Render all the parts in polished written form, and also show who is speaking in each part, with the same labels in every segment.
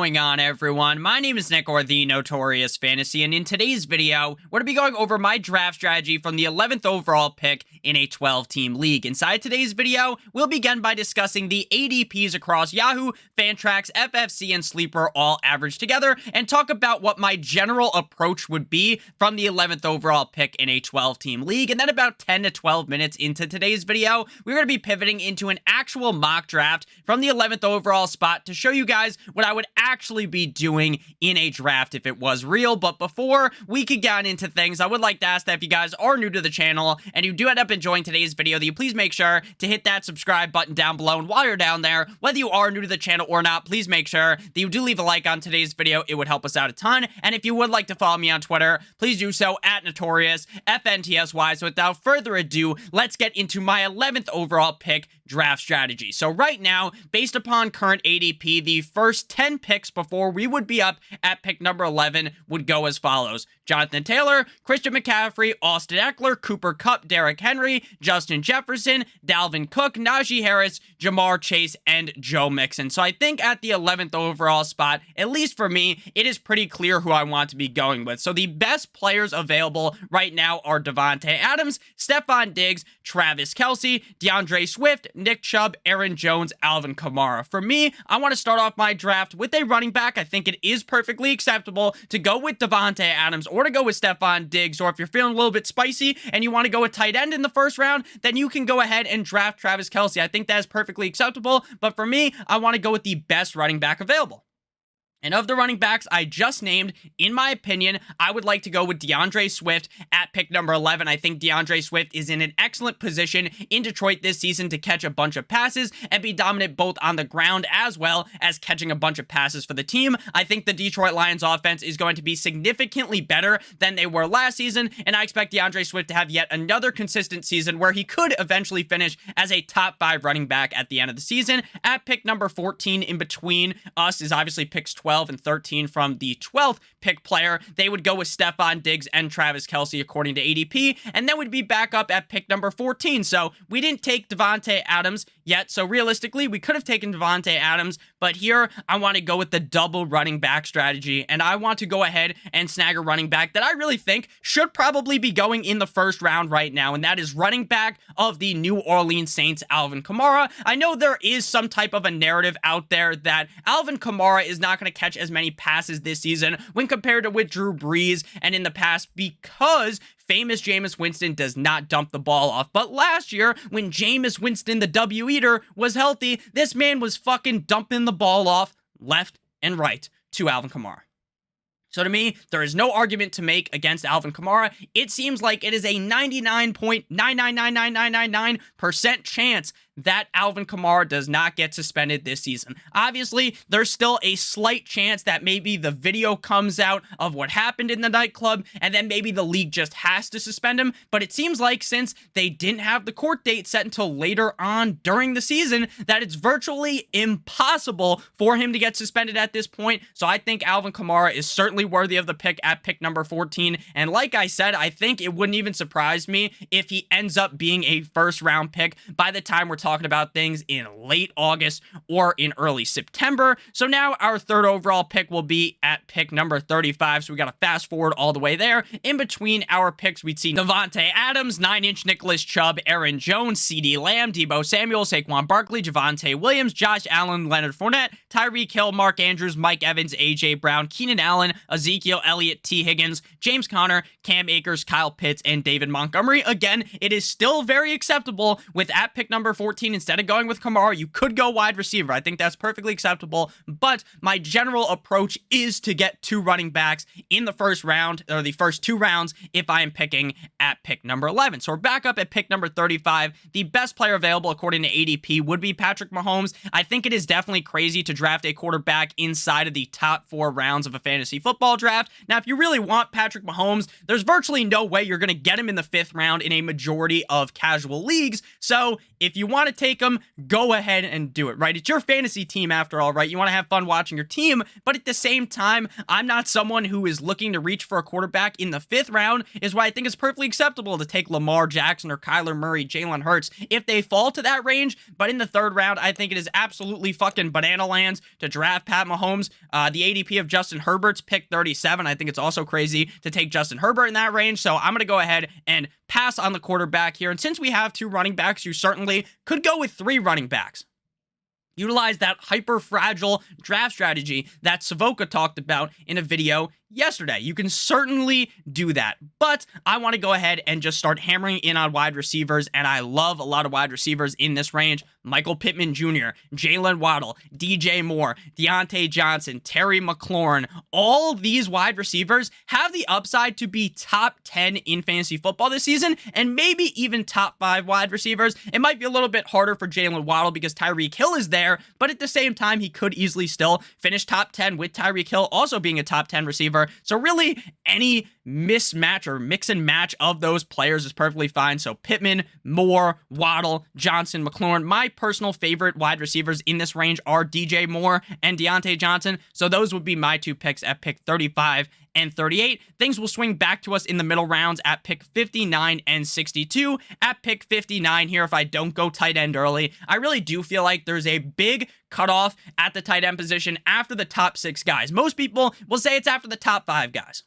Speaker 1: going on, everyone? My name is Nick, or the Notorious Fantasy, and in today's video, we're going to be going over my draft strategy from the 11th overall pick in a 12-team league. Inside today's video, we'll begin by discussing the ADPs across Yahoo, Fantrax, FFC, and Sleeper all averaged together, and talk about what my general approach would be from the 11th overall pick in a 12-team league. And then about 10 to 12 minutes into today's video, we're going to be pivoting into an actual mock draft from the 11th overall spot to show you guys what I would actually be doing in a draft if it was real. But before we could get into things, I would like to ask that if you guys are new to the channel and you do end up enjoying today's video, that you please make sure to hit that subscribe button down below. And while you're down there, whether you are new to the channel or not, please make sure that you do leave a like on today's video. It would help us out a ton. And if you would like to follow me on Twitter, please do so at Notorious FNTSY. So without further ado, let's get into my 11th overall pick draft strategy. So right now, based upon current ADP, the first 10 picks before we would be up at pick number 11 would go as follows: Jonathan Taylor, Christian McCaffrey, Austin Eckler, Cooper Kupp, Derrick Henry, Justin Jefferson, Dalvin Cook, Najee Harris, Jamar Chase, and Joe Mixon. So I think at the 11th overall spot, at least for me, it is pretty clear who I want to be going with. So the best players available right now are Davante Adams, Stephon Diggs, Travis Kelce, DeAndre Swift, Nick Chubb, Aaron Jones, Alvin Kamara. For me, I want to start off my draft with a running back. I think it is perfectly acceptable to go with Davante Adams or to go with Stephon Diggs, or if you're feeling a little bit spicy and you want to go with tight end in the first round, then you can go ahead and draft Travis Kelce. I think that is perfectly acceptable, but for me, I want to go with the best running back available. And of the running backs I just named, in my opinion, I would like to go with DeAndre Swift at pick number 11. I think DeAndre Swift is in an excellent position in Detroit this season to catch a bunch of passes and be dominant both on the ground as well as catching a bunch of passes for the team. I think the Detroit Lions offense is going to be significantly better than they were last season, and I expect DeAndre Swift to have yet another consistent season where he could eventually finish as a top 5 running back at the end of the season. At pick number 14, in between us is obviously picks 12 and 13 from the 12th pick player. They would go with Stephon Diggs and Travis Kelce according to ADP, and then we'd be back up at pick number 14. So we didn't take Davante Adams yet, so realistically we could have taken Davante Adams, but here I want to go with the double running back strategy, and I want to go ahead and snag a running back that I really think should probably be going in the first round right now, and that is running back of the New Orleans Saints, Alvin Kamara. I know there is some type of a narrative out there that Alvin Kamara is not going to catch as many passes this season when compared to with Drew Brees and in the past, because famous Jameis Winston does not dump the ball off. But last year, when Jameis Winston, the W Eater, was healthy, this man was fucking dumping the ball off left and right to Alvin Kamara. So to me, there is no argument to make against Alvin Kamara. It seems like it is a 99.9999999% chance that Alvin Kamara does not get suspended this season. Obviously, there's still a slight chance that maybe the video comes out of what happened in the nightclub, and then maybe the league just has to suspend him. But it seems like since they didn't have the court date set until later on during the season, that it's virtually impossible for him to get suspended at this point. So I think Alvin Kamara is certainly worthy of the pick at pick number 14. And like I said, I think it wouldn't even surprise me if he ends up being a first round pick by the time we're talking about things in late August or in early September. So now our third overall pick will be at pick number 35. So we got to fast forward all the way there. In between our picks, we'd see Davante Adams, 9-inch Nicholas Chubb, Aaron Jones, CeeDee Lamb, Deebo Samuel, Saquon Barkley, Javonte Williams, Josh Allen, Leonard Fournette, Tyreek Hill, Mark Andrews, Mike Evans, AJ Brown, Keenan Allen, Ezekiel Elliott, T. Higgins, James Conner, Cam Akers, Kyle Pitts, and David Montgomery. Again, it is still very acceptable with at pick number 14, instead of going with Kamara, you could go wide receiver. I think that's perfectly acceptable, but my general approach is to get 2 running backs in the first round, or the first 2 rounds, if I am picking at pick number 11. So we're back up at pick number 35. The best player available according to ADP would be Patrick Mahomes. I think it is definitely crazy to draft a quarterback inside of the top 4 rounds of a fantasy football draft. Now, if you really want Patrick Mahomes, there's virtually no way you're going to get him in the 5th round in a majority of casual leagues. So if you want want to take him, go ahead and do it, right? It's your fantasy team after all, right? You want to have fun watching your team, but at the same time, I'm not someone who is looking to reach for a quarterback in the 5th round, is why I think it's perfectly acceptable to take Lamar Jackson or Kyler Murray, Jalen Hurts, if they fall to that range. But in the 3rd round, I think it is absolutely fucking banana lands to draft Pat Mahomes. The ADP of Justin Herbert's pick 37. I think it's also crazy to take Justin Herbert in that range. So I'm going to go ahead and pass on the quarterback here. And since we have 2 running backs, you certainly could go with 3 running backs. Utilize that hyper-fragile draft strategy that Savoca talked about in a video yesterday. You can certainly do that, but I want to go ahead and just start hammering in on wide receivers, and I love a lot of wide receivers in this range. Michael Pittman Jr., Jalen Waddle, DJ Moore, Deontay Johnson, Terry McLaurin. All these wide receivers have the upside to be top 10 in fantasy football this season, and maybe even top 5 wide receivers. It might be a little bit harder for Jalen Waddle because Tyreek Hill is there, but at the same time, he could easily still finish top 10 with Tyreek Hill also being a top 10 receiver. So really, any mismatch or mix and match of those players is perfectly fine. So Pittman, Moore, Waddle, Johnson, McLaurin. My personal favorite wide receivers in this range are DJ Moore and Deontay Johnson. So those would be my 2 picks at pick 35 and 38. Things will swing back to us in the middle rounds at pick 59 and 62. At pick 59 here, if I don't go tight end early, I really do feel like there's a big cutoff at the tight end position after the top 6 guys. Most people will say it's after the top 5 guys.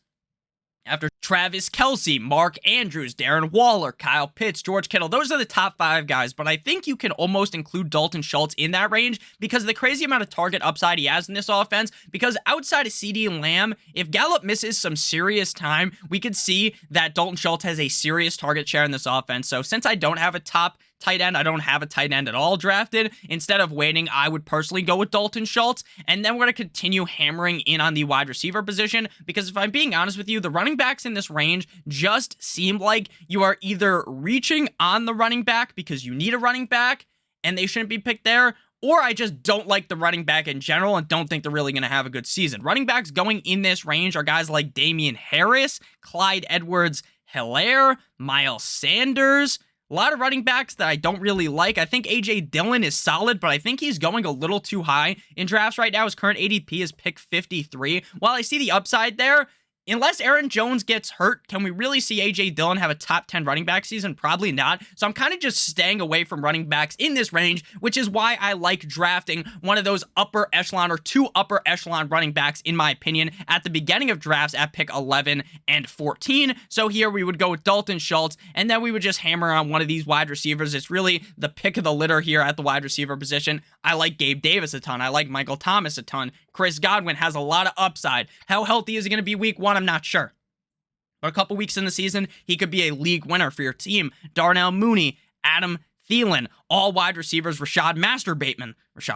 Speaker 1: After Travis Kelce, Mark Andrews, Darren Waller, Kyle Pitts, George Kittle, those are the top 5 guys, but I think you can almost include Dalton Schultz in that range because of the crazy amount of target upside he has in this offense, because outside of CeeDee Lamb, if Gallup misses some serious time, we could see that Dalton Schultz has a serious target share in this offense. So since I don't have a top tight end, I don't have a tight end at all drafted. Instead of waiting, I would personally go with Dalton Schultz, and then we're going to continue hammering in on the wide receiver position, because if I'm being honest with you, the running backs in this range just seem like you are either reaching on the running back because you need a running back and they shouldn't be picked there, or I just don't like the running back in general and don't think they're really going to have a good season. Running backs going in this range are guys like Damian Harris, Clyde Edwards-Helaire, Miles Sanders. A lot of running backs that I don't really like. I think A.J. Dillon is solid, but I think he's going a little too high in drafts right now. His current ADP is pick 53. While I see the upside there, unless Aaron Jones gets hurt, can we really see A.J. Dillon have a top 10 running back season? Probably not. So I'm kind of just staying away from running backs in this range, which is why I like drafting one of those upper echelon or 2 upper echelon running backs, in my opinion, at the beginning of drafts at pick 11 and 14. So here we would go with Dalton Schultz, and then we would just hammer on one of these wide receivers. It's really the pick of the litter here at the wide receiver position. I like Gabe Davis a ton. I like Michael Thomas a ton. Chris Godwin has a lot of upside. How healthy is he going to be week 1? I'm not sure. But a couple weeks in the season, he could be a league winner for your team. Darnell Mooney, Adam Thielen, all wide receivers. Rashad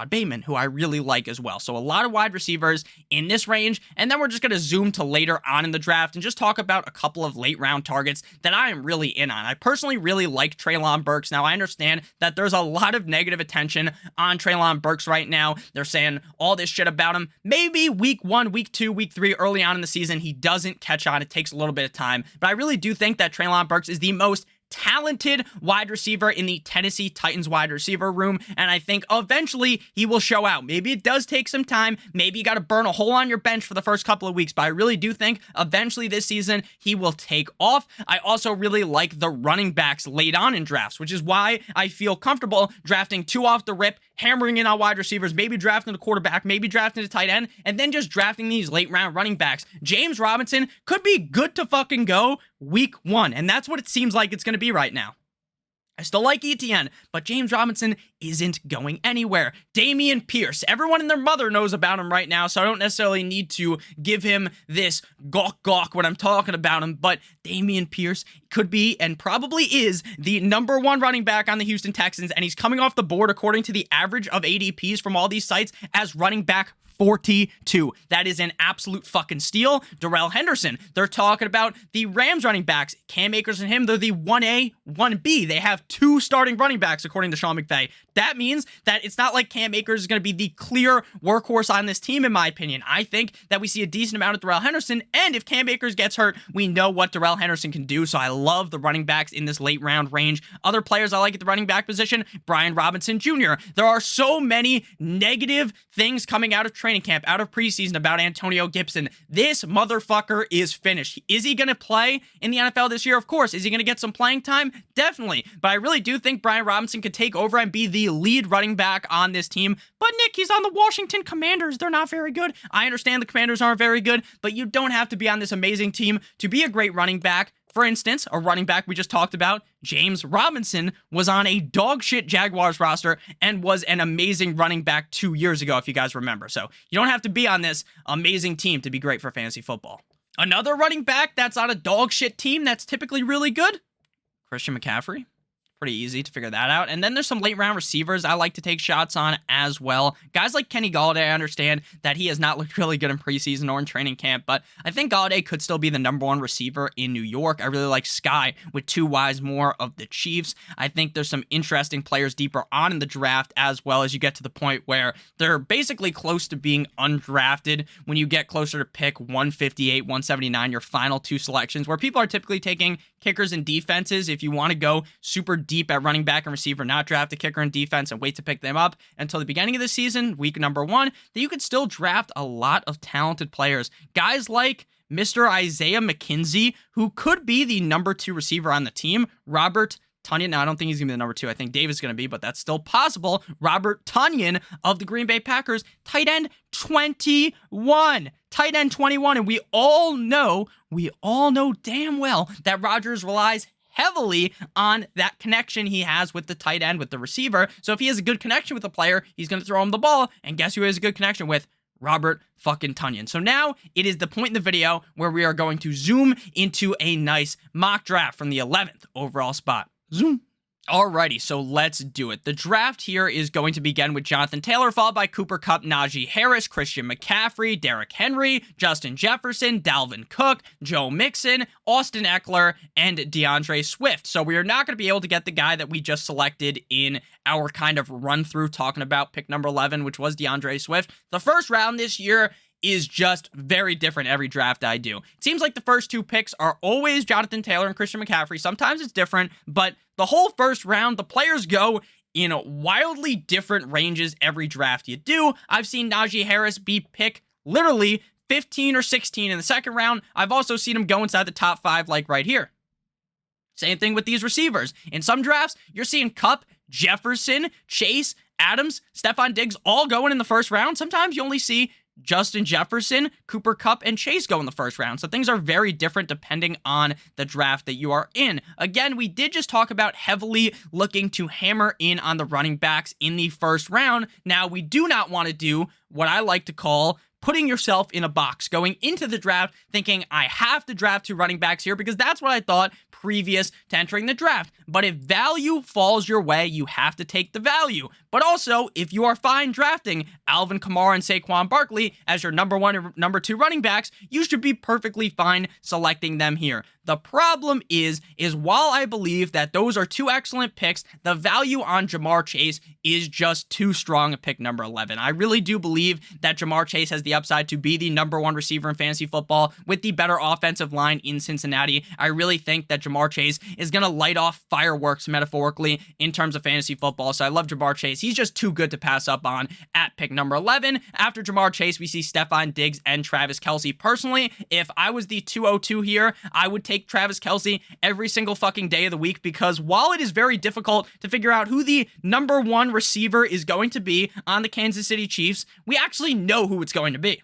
Speaker 1: Bateman, who I really like as well. So a lot of wide receivers in this range. And then we're just going to zoom to later on in the draft and just talk about a couple of late round targets that I am really in on. I personally really like Treylon Burks. Now, I understand that there's a lot of negative attention on Treylon Burks right now. They're saying all this shit about him. Maybe week 1, week 2, week 3, early on in the season, he doesn't catch on. It takes a little bit of time. But I really do think that Treylon Burks is the most talented wide receiver in the Tennessee Titans wide receiver room, and I think eventually he will show out. Maybe it does take some time. Maybe you got to burn a hole on your bench for the first couple of weeks, but I really do think eventually this season he will take off. I also really like the running backs late on in drafts, which is why I feel comfortable drafting 2 off the rip, hammering in on wide receivers, maybe drafting a quarterback, maybe drafting a tight end, and then just drafting these late round running backs. James Robinson could be good to fucking go week 1, and that's what it seems like it's going to be right now. I still like ETN, but James Robinson isn't going anywhere. Dameon Pierce, everyone and their mother knows about him right now, so I don't necessarily need to give him this gawk when I'm talking about him, but Dameon Pierce could be and probably is the number 1 running back on the Houston Texans, and he's coming off the board according to the average of ADPs from all these sites as running back 42. That is an absolute fucking steal. Darrell Henderson, they're talking about the Rams running backs. Cam Akers and him, they're the 1A, 1B. They have 2 starting running backs, according to Sean McVay. that means that it's not like Cam Akers is going to be the clear workhorse on this team, in my opinion. I think that we see a decent amount of Darrell Henderson, and if Cam Akers gets hurt, we know what Darrell Henderson can do, so I love the running backs in this late round range. Other players I like at the running back position, Brian Robinson Jr. There are so many negative things coming out of training camp, out of preseason about Antonio Gibson. This motherfucker is finished. Is he going to play in the NFL this year? Of course. Is he going to get some playing time? Definitely. But I really do think Brian Robinson could take over and be the lead running back on this team. But Nick, he's on the Washington Commanders. They're not very good. I understand the Commanders aren't very good, but you don't have to be on this amazing team to be a great running back. For instance, a running back we just talked about, James Robinson, was on a dogshit Jaguars roster and was an amazing running back 2 years ago, if you guys remember. So you don't have to be on this amazing team to be great for fantasy football. Another running back that's on a dogshit team that's typically really good, Christian McCaffrey. Pretty easy to figure that out. And then there's some late round receivers I like to take shots on as well. Guys like Kenny Golladay, I understand that he has not looked really good in preseason or in training camp, but I think Golladay could still be the number one receiver in New York. I really like Sky with 2 Ys more of the Chiefs. I think there's some interesting players deeper on in the draft as well, as you get to the point where they're basically close to being undrafted when you get closer to pick 158, 179, your final 2 selections, where people are typically taking kickers and defenses. If you want to go super deep at running back and receiver, not draft a kicker and defense and wait to pick them up until the beginning of the season, week number 1, that you could still draft a lot of talented players. Guys like Mr. Isaiah McKenzie, who could be the number 2 receiver on the team. Robert Tonyan. Now, I don't think he's going to be the number 2. I think Davis is going to be, but that's still possible. Robert Tonyan of the Green Bay Packers, tight end 21. Tight end 21, and we all know damn well that Rodgers relies heavily on that connection he has with the tight end, with the receiver. So if he has a good connection with the player, he's going to throw him the ball, and guess who he has a good connection with? Robert fucking Tonyan. So now it is the point in the video where we are going to zoom into a nice mock draft from the 11th overall spot. Zoom. Alrighty, so let's do it. The draft here is going to begin with Jonathan Taylor, followed by Cooper Kupp, Najee Harris, Christian McCaffrey, Derrick Henry, Justin Jefferson, Dalvin Cook, Joe Mixon, Austin Eckler, and DeAndre Swift. So we are not going to be able to get the guy that we just selected in our kind of run-through talking about pick number 11, which was DeAndre Swift. The first round this year is just very different every draft I do. It seems like the first 2 picks are always Jonathan Taylor and Christian McCaffrey. Sometimes it's different, but the whole first round, the players go in wildly different ranges every draft you do. I've seen Najee Harris be picked literally 15 or 16 in the second round. I've also seen him go inside the top 5, like right here. Same thing with these receivers. In some drafts, you're seeing Kupp, Jefferson, Chase, Adams, Stephon Diggs all going in the first round. Sometimes you only see Justin Jefferson, Cooper Kupp, and Chase go in the first round. So things are very different depending on the draft that you are in. Again, we did just talk about heavily looking to hammer in on the running backs in the first round. Now, we do not want to do what I like to call putting yourself in a box, going into the draft thinking, I have to draft 2 running backs here because that's what I thought previous to entering the draft. But if value falls your way, you have to take the value. But also, if you are fine drafting Alvin Kamara and Saquon Barkley as your number 1 and number 2 running backs, you should be perfectly fine selecting them here. The problem is while I believe that those are 2 excellent picks, the value on Ja'Marr Chase is just too strong at pick number 11. I really do believe that Ja'Marr Chase has the upside to be the number 1 receiver in fantasy football with the better offensive line in Cincinnati. I really think that Ja'Marr Chase is going to light off fireworks metaphorically in terms of fantasy football. So I love Ja'Marr Chase. He's just too good to pass up on at pick number 11. After Ja'Marr Chase, we see Stephon Diggs and Travis Kelce. Personally, if I was the 202 here, I would take Travis Kelce every single fucking day of the week, because while it is very difficult to figure out who the number 1 receiver is going to be on the Kansas City Chiefs, we actually know who it's going to be.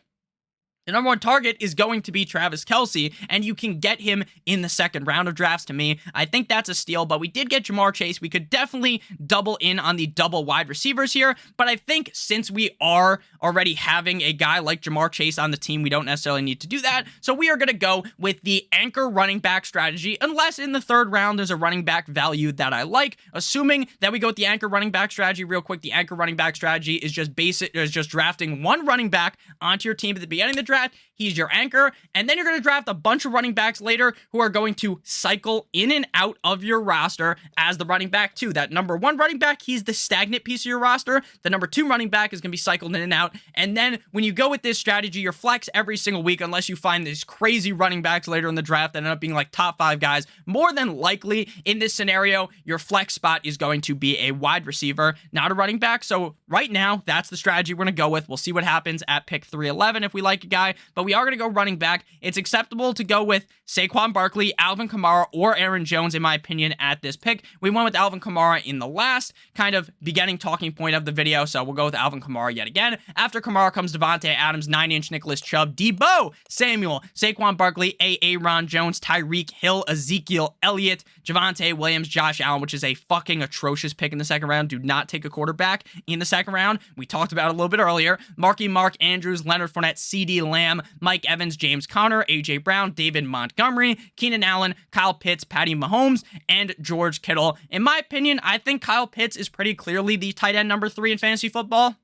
Speaker 1: The number 1 target is going to be Travis Kelce, and you can get him in the second round of drafts. To me, I think that's a steal, but we did get Ja'Marr Chase. We could definitely double in on the double wide receivers here, but I think since we are already having a guy like Ja'Marr Chase on the team, we don't necessarily need to do that, so we are going to go with the anchor running back strategy, unless in the third round there's a running back value that I like. Assuming that we go with the anchor running back strategy real quick, the anchor running back strategy is just drafting 1 running back onto your team at the beginning of the draft. He's your anchor. And then you're going to draft a bunch of running backs later who are going to cycle in and out of your roster as the running back too. That number 1 running back, he's the stagnant piece of your roster. The number 2 running back is going to be cycled in and out. And then when you go with this strategy, you're flex every single week unless you find these crazy running backs later in the draft that end up being like top 5 guys. More than likely in this scenario, your flex spot is going to be a wide receiver, not a running back. So right now, that's the strategy we're going to go with. We'll see what happens at pick 311 if we like a guy, but we are going to go running back. It's acceptable to go with Saquon Barkley, Alvin Kamara, or Aaron Jones, in my opinion, at this pick. We went with Alvin Kamara in the last kind of beginning talking point of the video, so we'll go with Alvin Kamara yet again. After Kamara comes Devontae Adams, 9-inch Nicholas Chubb, Debo Samuel, Saquon Barkley, Aaron Jones, Tyreek Hill, Ezekiel Elliott, Javonte Williams, Josh Allen, which is a fucking atrocious pick in the second round. Do not take a quarterback in the second round. We talked about it a little bit earlier. Mark Andrews, Leonard Fournette, CeeDee Lamb, Mike Evans, James Conner, AJ Brown, David Montgomery, Keenan Allen, Kyle Pitts, Patty Mahomes, and George Kittle. In my opinion, I think Kyle Pitts is pretty clearly the tight end number 3 in fantasy football,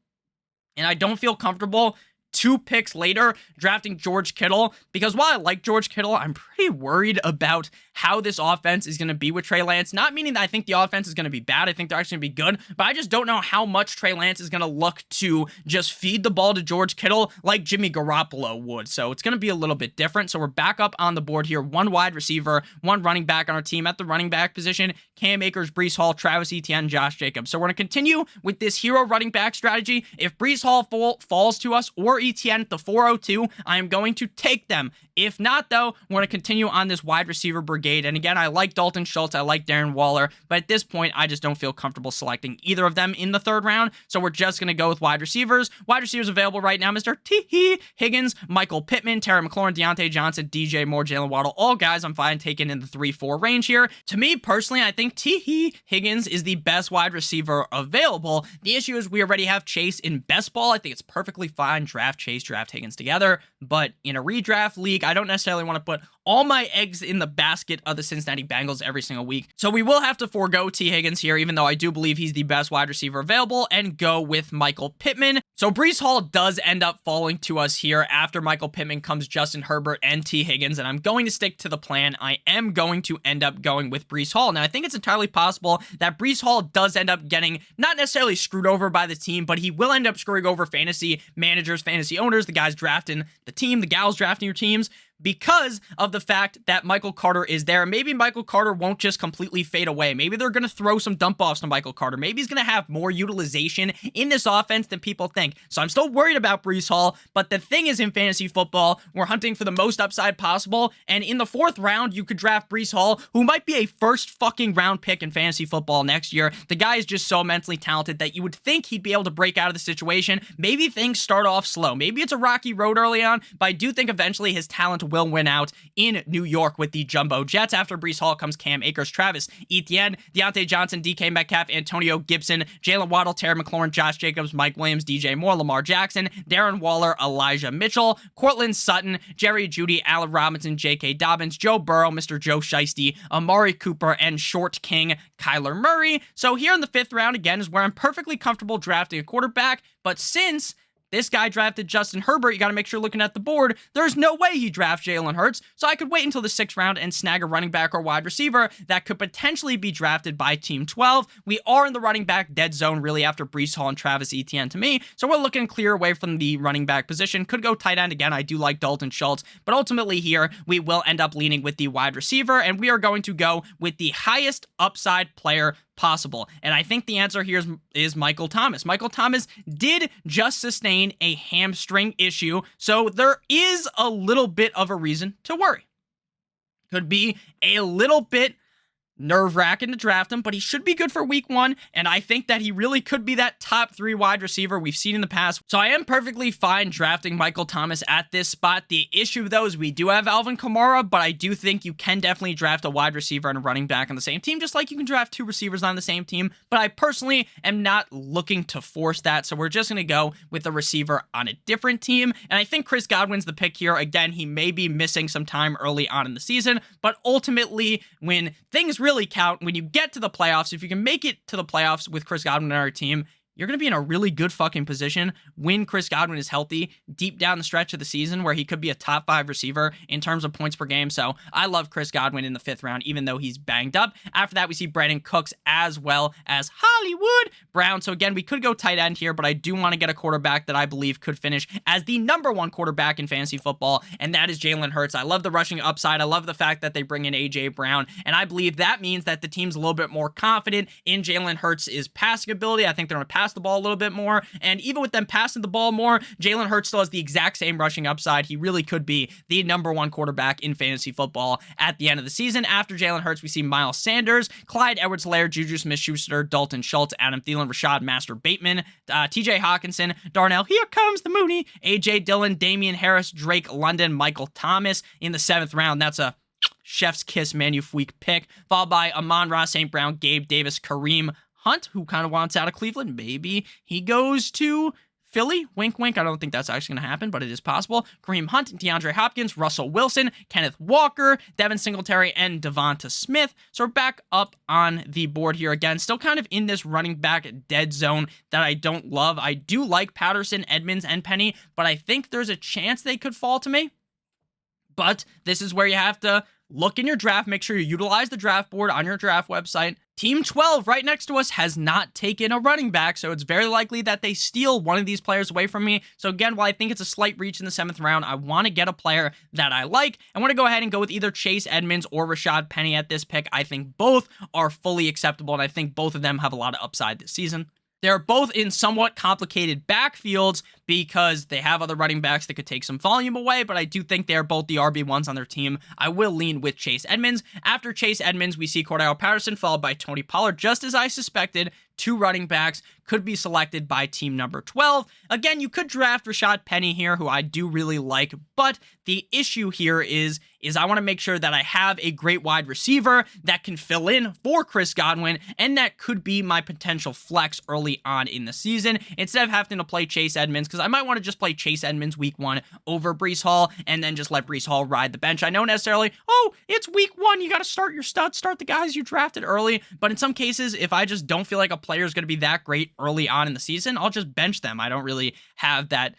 Speaker 1: and I don't feel comfortable 2 picks later drafting George Kittle, because while I like George Kittle, I'm pretty worried about how this offense is going to be with Trey Lance. Not meaning that I think the offense is going to be bad. I think they're actually going to be good, but I just don't know how much Trey Lance is going to look to just feed the ball to George Kittle like Jimmy Garoppolo would. So it's going to be a little bit different. So we're back up on the board here. 1 wide receiver, 1 running back on our team. At the running back position, Cam Akers, Breece Hall, Travis Etienne, Josh Jacobs. So we're going to continue with this hero running back strategy. If Breece Hall falls to us or Etienne at the 402, I am going to take them. If not, though, we're going to continue on this wide receiver brigade. And again, I like Dalton Schultz, I like Darren Waller, but at this point, I just don't feel comfortable selecting either of them in the 3rd round. So we're just going to go with wide receivers. Wide receivers available right now, Mr. T. Higgins, Michael Pittman, Terry McLaurin, Deontay Johnson, DJ Moore, Jalen Waddle, all guys I'm fine taking in the 3-4 range here. To me, personally, I think T. Higgins is the best wide receiver available. The issue is we already have Chase in best ball. I think it's perfectly fine. Draft Chase, draft Higgins together. But in a redraft league, I don't necessarily want to put all my eggs in the basket of the Cincinnati Bengals every single week. So we will have to forego T. Higgins here, even though I do believe he's the best wide receiver available, and go with Michael Pittman. So Breece Hall does end up falling to us here. After Michael Pittman comes Justin Herbert and T. Higgins, and I'm going to stick to the plan. I am going to end up going with Breece Hall. Now, I think it's entirely possible that Breece Hall does end up getting not necessarily screwed over by the team, but he will end up screwing over fantasy managers, fantasy owners, the guys drafting the team, the gals drafting your teams, because of the fact that Michael Carter is there. Maybe Michael Carter won't just completely fade away. Maybe they're going to throw some dump offs to Michael Carter. Maybe he's going to have more utilization in this offense than people think. So I'm still worried about Breece Hall, but the thing is, in fantasy football, we're hunting for the most upside possible, and in the 4th round, you could draft Breece Hall, who might be a first fucking round pick in fantasy football next year. The guy is just so immensely talented that you would think he'd be able to break out of the situation. Maybe things start off slow. Maybe it's a rocky road early on, but I do think eventually his talent will win out in New York with the Jumbo Jets. After Breece Hall comes Cam Akers, Travis Etienne, Deontay Johnson, DK Metcalf, Antonio Gibson, Jalen Waddle, Terry McLaurin, Josh Jacobs, Mike Williams, DJ Moore, Lamar Jackson, Darren Waller, Elijah Mitchell, Cortland Sutton, Jerry Jeudy, Allen Robinson, J.K. Dobbins, Joe Burrow, Mr. Joe Shiesty, Amari Cooper, and Short King Kyler Murray. So here in the 5th round, again, is where I'm perfectly comfortable drafting a quarterback, but since this guy drafted Justin Herbert, you got to make sure looking at the board, there's no way he drafts Jalen Hurts, so I could wait until the 6th round and snag a running back or wide receiver that could potentially be drafted by Team 12. We are in the running back dead zone, really, after Breece Hall and Travis Etienne to me, so we're looking clear away from the running back position. Could go tight end again. I do like Dalton Schultz, but ultimately here, we will end up leaning with the wide receiver, and we are going to go with the highest upside player possible. And I think the answer here is Michael Thomas. Michael Thomas did just sustain a hamstring issue, so there is a little bit of a reason to worry. Could be a little bit nerve-wracking to draft him, but he should be good for week 1, and I think that he really could be that top 3 wide receiver we've seen in the past. So I am perfectly fine drafting Michael Thomas at this spot. The issue, though, is we do have Alvin Kamara, but I do think you can definitely draft a wide receiver and a running back on the same team, just like you can draft 2 receivers on the same team, but I personally am not looking to force that, so we're just going to go with a receiver on a different team, and I think Chris Godwin's the pick here. Again, he may be missing some time early on in the season, but ultimately, when things really count, when you get to the playoffs, if you can make it to the playoffs with Chris Godwin on our team, you're going to be in a really good fucking position when Chris Godwin is healthy deep down the stretch of the season where he could be a top 5 receiver in terms of points per game. So I love Chris Godwin in the 5th round, even though he's banged up. After that, we see Brandon Cooks as well as Hollywood Brown. So again, we could go tight end here, but I do want to get a quarterback that I believe could finish as the #1 quarterback in fantasy football, and that is Jalen Hurts. I love the rushing upside. I love the fact that they bring in A.J. Brown, and I believe that means that the team's a little bit more confident in Jalen Hurts' passing ability. I think they're going to pass the ball a little bit more, and even with them passing the ball more, Jalen Hurts still has the exact same rushing upside. He really could be the #1 quarterback in fantasy football at the end of the season. After Jalen Hurts, we see Miles Sanders, Clyde Edwards-Helaire, Juju Smith-Schuster, Dalton Schultz, Adam Thielen, Rashad Master Bateman, TJ Hawkinson, Darnell, here comes the Mooney, AJ Dillon, Damian Harris, Drake London, Michael Thomas in the 7th round. That's a chef's kiss Manufweek pick, followed by Amon-Ra St. Brown, Gabe Davis, Kareem Hunt, who kind of wants out of Cleveland. Maybe he goes to Philly. Wink, wink. I don't think that's actually going to happen, but it is possible. Kareem Hunt, DeAndre Hopkins, Russell Wilson, Kenneth Walker, Devin Singletary, and Devonta Smith. So we're back up on the board here again. Still kind of in this running back dead zone that I don't love. I do like Patterson, Edmonds, and Penny, but I think there's a chance they could fall to me. But this is where you have to look in your draft. Make sure you utilize the draft board on your draft website. Team 12 right next to us has not taken a running back, so it's very likely that they steal one of these players away from me. So again, while I think it's a slight reach in the 7th round, I want to get a player that I like. I want to go ahead and go with either Chase Edmonds or Rashad Penny at this pick. I think both are fully acceptable, and I think both of them have a lot of upside this season. They're both in somewhat complicated backfields because they have other running backs that could take some volume away, but I do think they're both the RB1s on their team. I will lean with Chase Edmonds. After Chase Edmonds, we see Cordell Patterson, followed by Tony Pollard, just as I suspected. 2 running backs could be selected by team number 12. Again, you could draft Rashad Penny here, who I do really like, but the issue here is I want to make sure that I have a great wide receiver that can fill in for Chris Godwin, and that could be my potential flex early on in the season, instead of having to play Chase Edmonds, because I might want to just play Chase Edmonds week 1 over Breece Hall, and then just let Breece Hall ride the bench. I know necessarily, oh, it's week 1, you got to start your studs, start the guys you drafted early, but in some cases, if I just don't feel like a player is going to be that great early on in the season, I'll just bench them. I don't really have that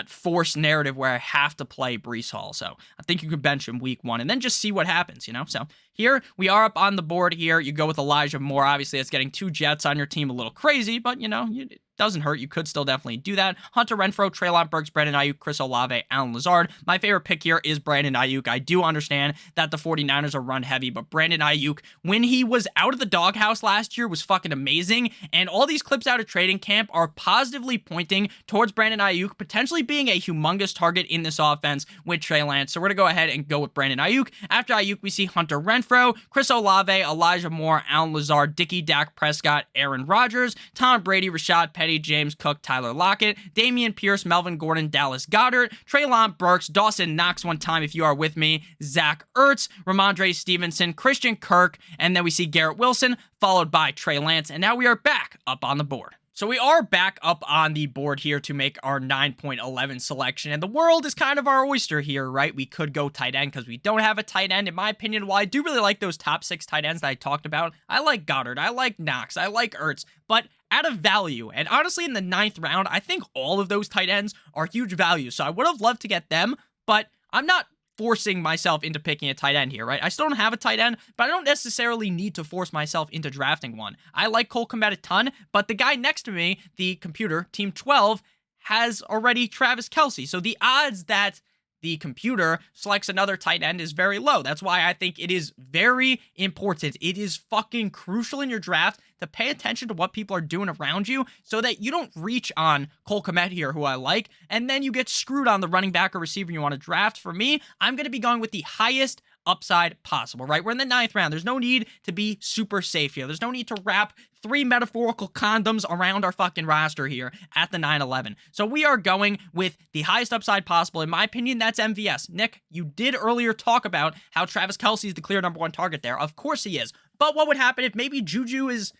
Speaker 1: forced narrative where I have to play Breece Hall. So I think you could bench him week 1 and then just see what happens, you know? So here we are up on the board here. You go with Elijah Moore. Obviously, it's getting 2 Jets on your team a little crazy, but you know, it doesn't hurt. You could still definitely do that. Hunter Renfrow, Treylon Burks, Brandon Ayuk, Chris Olave, Alan Lazard. My favorite pick here is Brandon Ayuk. I do understand that the 49ers are run heavy, but Brandon Ayuk, when he was out of the doghouse last year, was fucking amazing. And all these clips out of training camp are positively pointing towards Brandon Ayuk potentially being a humongous target in this offense with Trey Lance. So we're going to go ahead and go with Brandon Ayuk. After Ayuk, we see Hunter Renfrow, Chris Olave, Elijah Moore, Alan Lazard, Dickie, Dak Prescott, Aaron Rodgers, Tom Brady, Rashad Penny, James Cook, Tyler Lockett, Damian Pierce, Melvin Gordon, Dallas Goedert, Treylon Burks, Dawson Knox one time if you are with me, Zach Ertz, Ramondre Stevenson, Christian Kirk, and then we see Garrett Wilson, followed by Trey Lance, and now we are back up on the board. So we are back up on the board here to make our 9.11 selection, and the world is kind of our oyster here, right? We could go tight end because we don't have a tight end. In my opinion, while I do really like those top 6 tight ends that I talked about, I like Goddard, I like Knox, I like Ertz, but out of value, and honestly in the 9th round, I think all of those tight ends are huge value, so I would have loved to get them, but I'm not forcing myself into picking a tight end here, right? I still don't have a tight end, but I don't necessarily need to force myself into drafting one. I like Cole Kmet a ton, but the guy next to me, the computer, Team 12, has already Travis Kelce. So the odds that the computer selects another tight end is very low. That's why I think it is very important. It is fucking crucial in your draft to pay attention to what people are doing around you so that you don't reach on Cole Kmet here, who I like, and then you get screwed on the running back or receiver you want to draft. For me, I'm going to be going with the highest upside possible, right? We're in the 9th round. There's no need to be super safe here. There's no need to wrap 3 metaphorical condoms around our fucking roster here at the 9-11. So we are going with the highest upside possible. In my opinion, that's MVS. Nick, you did earlier talk about how Travis Kelce is the clear #1 target there. Of course he is. But what would happen if maybe Juju's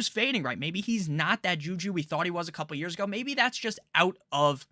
Speaker 1: fading, right? Maybe he's not that Juju we thought he was a couple years ago. Maybe that's just out of,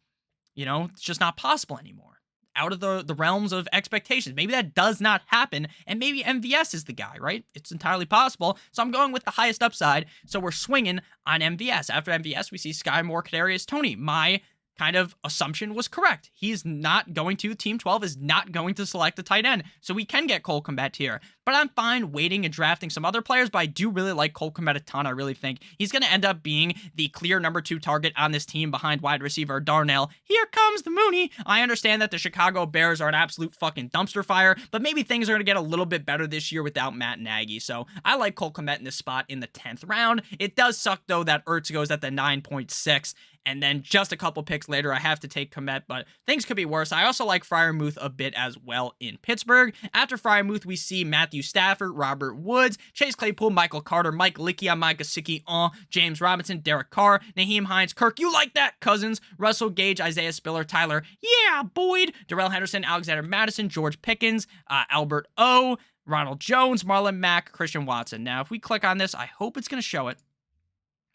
Speaker 1: it's just not possible anymore. out of the realms of expectations. Maybe that does not happen, and maybe MVS is the guy, right? It's entirely possible. So I'm going with the highest upside. So we're swinging on MVS. After MVS, we see Sky Moore, Kadarius Toney. My kind of assumption was correct. He's not going to, Team 12 is not going to select a tight end. So we can get Cole Kmet here. But I'm fine waiting and drafting some other players, but I do really like Cole Kmet a ton. I really think he's going to end up being the clear number 2 target on this team behind wide receiver Darnell. Here comes the Mooney. I understand that the Chicago Bears are an absolute fucking dumpster fire, but maybe things are going to get a little bit better this year without Matt Nagy. So I like Cole Kmet in this spot in the 10th round. It does suck, though, that Ertz goes at the 9.6. And then just a couple picks later, I have to take Kmet, but things could be worse. I also like Freiermuth a bit as well in Pittsburgh. After Freiermuth, we see Matthew Stafford, Robert Woods, Chase Claypool, Michael Carter, Mike Lickia, Mike Gesicki, James Robinson, Derek Carr, Naheem Hines, Kirk, you like that, Cousins, Russell Gage, Isaiah Spiller, Tyler, yeah, Boyd, Darrell Henderson, Alexander Madison, George Pickens, Albert O, Ronald Jones, Marlon Mack, Christian Watson. Now, if we click on this, I hope it's going to show it.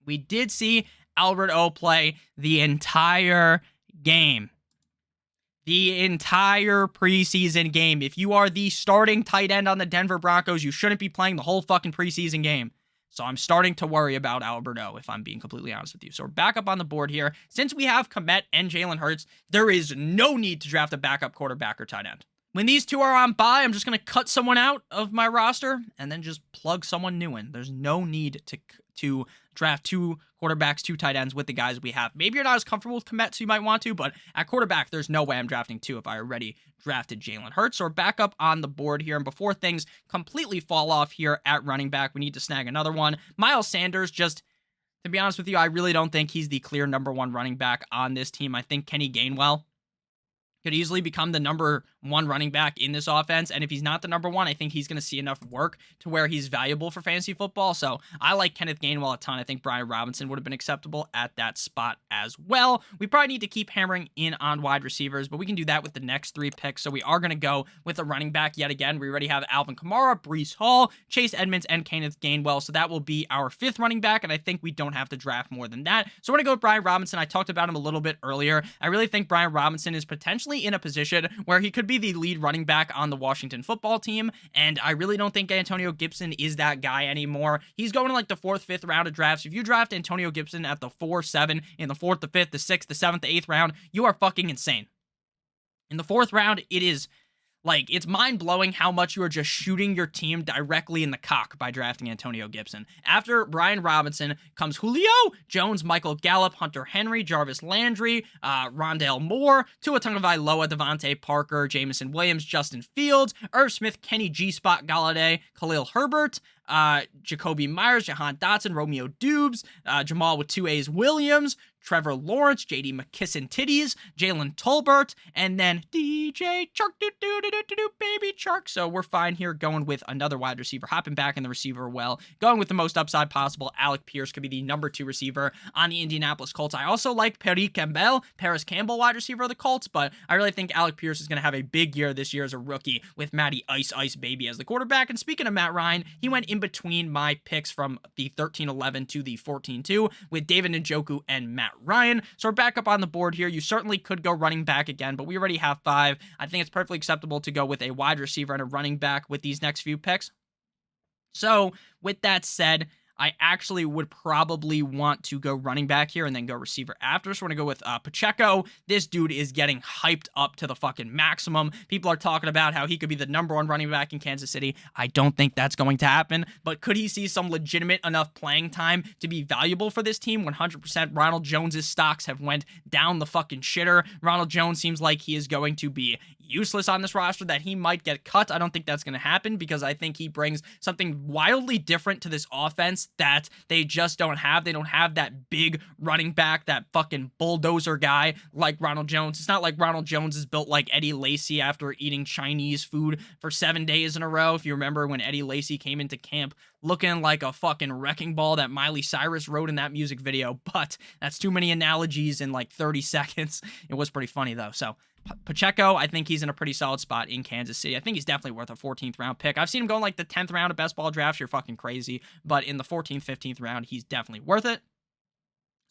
Speaker 1: We did see Albert O play the entire game. The entire preseason game. If you are the starting tight end on the Denver Broncos, you shouldn't be playing the whole fucking preseason game. So I'm starting to worry about Albert O, if I'm being completely honest with you. So we're back up on the board here. Since we have Kmet and Jalen Hurts, there is no need to draft a backup quarterback or tight end. When these two are on bye, I'm just going to cut someone out of my roster and then just plug someone new in. There's no need to draft 2 quarterbacks, 2 tight ends with the guys we have. Maybe you're not as comfortable with Kmet, so you might want to, but at quarterback, there's no way I'm drafting 2 if I already drafted Jalen Hurts. So we're back up on the board here, and before things completely fall off here at running back, we need to snag another one. Miles Sanders, just to be honest with you, I really don't think he's the clear number 1 running back on this team. I think Kenny Gainwell could easily become the number 1 running back in this offense. And if he's not the number 1, I think he's going to see enough work to where he's valuable for fantasy football. So I like Kenneth Gainwell a ton. I think Brian Robinson would have been acceptable at that spot as well. We probably need to keep hammering in on wide receivers, but we can do that with the next 3 picks. So we are going to go with a running back yet again. We already have Alvin Kamara, Breece Hall, Chase Edmonds, and Kenneth Gainwell. So that will be our 5th running back, and I think we don't have to draft more than that. So we're going to go with Brian Robinson. I talked about him a little bit earlier. I really think Brian Robinson is potentially in a position where he could be the lead running back on the Washington football team, and I really don't think Antonio Gibson is that guy anymore. He's going to like the 4th, 5th round of drafts. If you draft Antonio Gibson at the 4, 7, in the 4th, the 5th, the 6th, the 7th, the 8th round, you are fucking insane. In the 4th round, it is like, it's mind-blowing how much you are just shooting your team directly in the cock by drafting Antonio Gibson. After Brian Robinson comes Julio Jones, Michael Gallup, Hunter Henry, Jarvis Landry, Rondale Moore, Tua Tagovailoa, Devontae Parker, Jameson Williams, Justin Fields, Irv Smith, Kenny G-Spot Galladay, Khalil Herbert, Jacoby Myers, Jahan Dotson, Romeo Dubes, Jamal with 2 A's Williams, Trevor Lawrence, J.D. McKisson Titties, Jalen Tolbert, and then DJ Chark, baby Chark. So we're fine here going with another wide receiver, hopping back in the receiver well, going with the most upside possible. Alec Pierce could be the number 2 receiver on the Indianapolis Colts. I also like Paris Campbell, wide receiver of the Colts, but I really think Alec Pierce is going to have a big year this year as a rookie with Matty Ice Baby as the quarterback. And speaking of Matt Ryan, he went in between my picks from the 13-11 to the 14-2 with David Njoku and Matt Ryan. So we're back up on the board here. You certainly could go running back again, but we already have 5. I think it's perfectly acceptable to go with a wide receiver and a running back with these next few picks. So with that said, I actually would probably want to go running back here and then go receiver after. So we're going to go with Pacheco. This dude is getting hyped up to the fucking maximum. People are talking about how he could be the number 1 running back in Kansas City. I don't think that's going to happen, but could he see some legitimate enough playing time to be valuable for this team? 100%. Ronald Jones's stocks have went down the fucking shitter. Ronald Jones seems like he is going to be useless on this roster, that he might get cut. I don't think that's going to happen because I think he brings something wildly different to this offense that they just don't have. They don't have that big running back, that fucking bulldozer guy like Ronald Jones. It's not like Ronald Jones is built like Eddie Lacy after eating Chinese food for 7 days in a row. If you remember when Eddie Lacy came into camp looking like a fucking wrecking ball that Miley Cyrus wrote in that music video, but that's too many analogies in like 30 seconds. It was pretty funny though. So Pacheco, I think he's in a pretty solid spot in Kansas City. I think he's definitely worth a 14th round pick. I've seen him going like the 10th round of best ball drafts. You're fucking crazy. But in the 14th, 15th round, he's definitely worth it.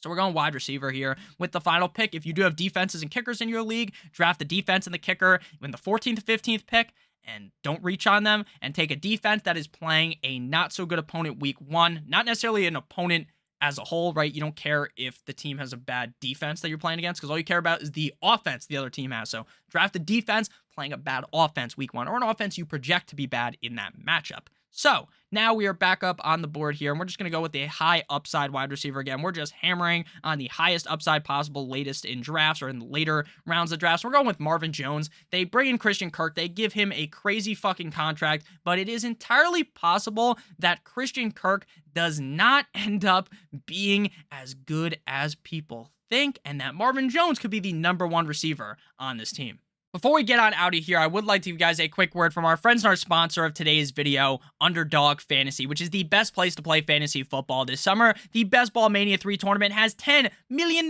Speaker 1: So we're going wide receiver here with the final pick. If you do have defenses and kickers in your league, draft the defense and the kicker in the 14th to 15th pick and don't reach on them, and take a defense that is playing a not so good opponent week 1. Not necessarily an opponent as a whole, right? You don't care if the team has a bad defense that you're playing against, because all you care about is the offense the other team has. So draft the defense playing a bad offense week 1, or an offense you project to be bad in that matchup. So now we are back up on the board here, and we're just going to go with the high upside wide receiver again. We're just hammering on the highest upside possible, latest in drafts or in the later rounds of drafts. We're going with Marvin Jones. They bring in Christian Kirk. They give him a crazy fucking contract, but it is entirely possible that Christian Kirk does not end up being as good as people think, and that Marvin Jones could be the #1 receiver on this team. Before we get on out of here, I would like to give you guys a quick word from our friends and our sponsor of today's video, Underdog Fantasy, which is the best place to play fantasy football this summer. The Best Ball Mania 3 tournament has $10 million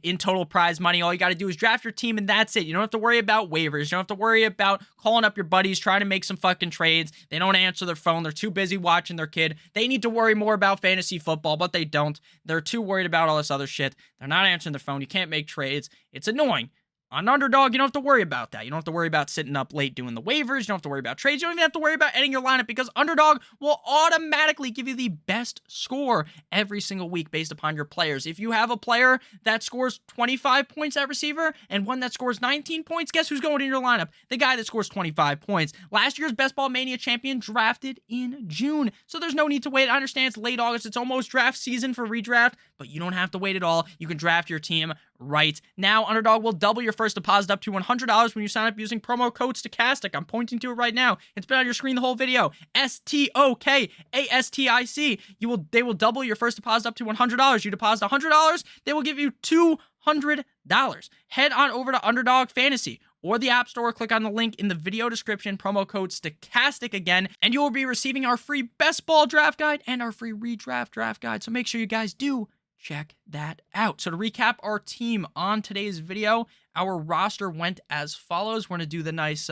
Speaker 1: in total prize money. All you got to do is draft your team, and that's it. You don't have to worry about waivers. You don't have to worry about calling up your buddies, trying to make some fucking trades. They don't answer their phone. They're too busy watching their kid. They need to worry more about fantasy football, but they don't. They're too worried about all this other shit. They're not answering their phone. You can't make trades. It's annoying. On Underdog, you don't have to worry about that. You don't have to worry about sitting up late doing the waivers. You don't have to worry about trades. You don't even have to worry about editing your lineup, because Underdog will automatically give you the best score every single week based upon your players. If you have a player that scores 25 points at receiver and one that scores 19 points, guess who's going in your lineup? The guy that scores 25 points. Last year's Best Ball Mania champion drafted in June, so there's no need to wait. I understand it's late August. It's almost draft season for redraft, but you don't have to wait at all. You can draft your team right now. Underdog will double your first deposit up to $100 when you sign up using promo code Stokastic. I'm pointing to it right now. It's been on your screen the whole video. STOKASTIC. They will double your first deposit up to $100. You deposit $100, they will give you $200. Head on over to Underdog Fantasy or the App Store. Click on the link in the video description, promo code Stokastic again, and you will be receiving our free best ball draft guide and our free redraft draft guide. So make sure you guys do check that out. So to recap our team on today's video, our roster went as follows. We're going to do the nice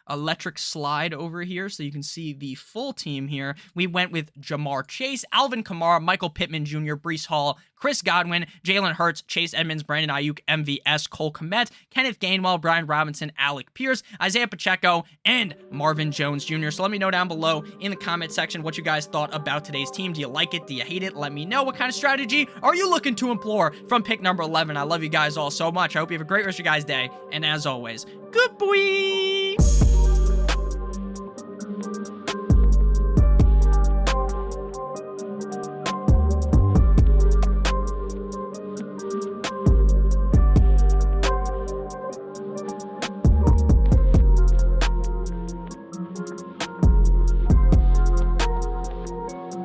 Speaker 1: electric slide over here so you can see the full team here. We went with Jamar Chase, Alvin Kamara, Michael Pittman Jr., Breece Hall, Chris Godwin, Jalen Hurts, Chase Edmonds, Brandon Ayuk, MVS, Cole Kmet, Kenneth Gainwell, Brian Robinson, Alec Pierce, Isaiah Pacheco, and Marvin Jones Jr. So let me know down below in the comment section what you guys thought about today's team. Do you like it? Do you hate it? Let me know. What kind of strategy are you looking to employ from pick number 11? I love you guys all so much. I hope you have a great rest of your guys' day. And as always, good boy!